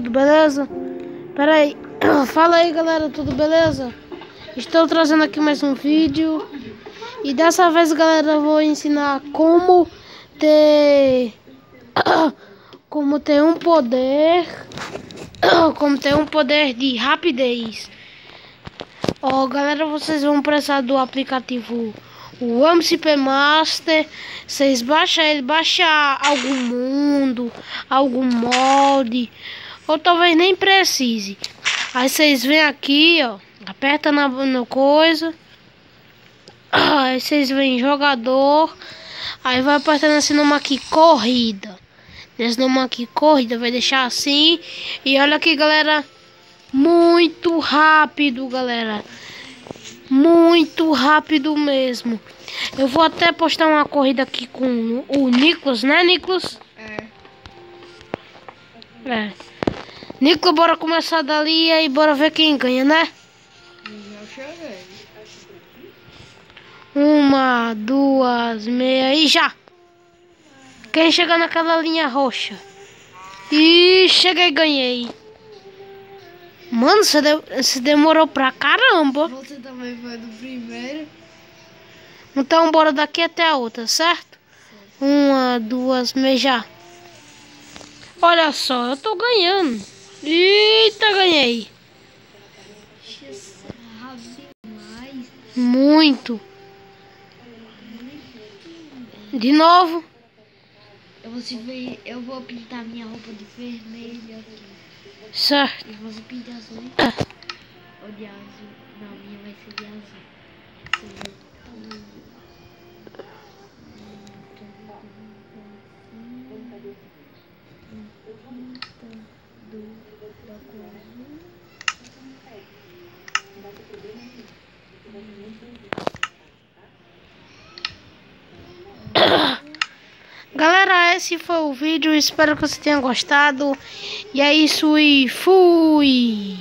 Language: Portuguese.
tudo beleza? Pera aí, fala aí galera, tudo beleza? Estou trazendo aqui mais um vídeo. E dessa vez galera, eu vou ensinar como ter um poder de rapidez. Ó galera, vocês vão precisar do aplicativo o MCP Master. Vocês baixam ele, algum mundo, algum molde, ou talvez nem precise. Aí vocês vêm aqui, ó, aperta no coisa. Aí vocês vêm jogador. Aí vai apertando esse nome aqui, corrida. Esse nome aqui, corrida, vai deixar assim. E olha aqui galera, muito rápido galera. Muito rápido mesmo. Eu vou até postar uma corrida aqui com o Nicolas, né Nicolas? É. Nicolas, bora começar dali e aí bora ver quem ganha, né? Já cheguei. 1, 2, meia e já! Quem chegar naquela linha roxa? Ih, cheguei, ganhei. Mano, você demorou pra caramba. Você também foi do primeiro. Então bora daqui até a outra, certo? 1, 2, meia já. Olha só, eu tô ganhando. Eita, ganhei. Muito. De novo. Eu vou pintar minha roupa de vermelho aqui. Certo. E você pinta azul? Ou de azul? Não, minha vai ser de azul. Galera, esse foi o vídeo. Espero que você tenha gostado. E é isso e fui!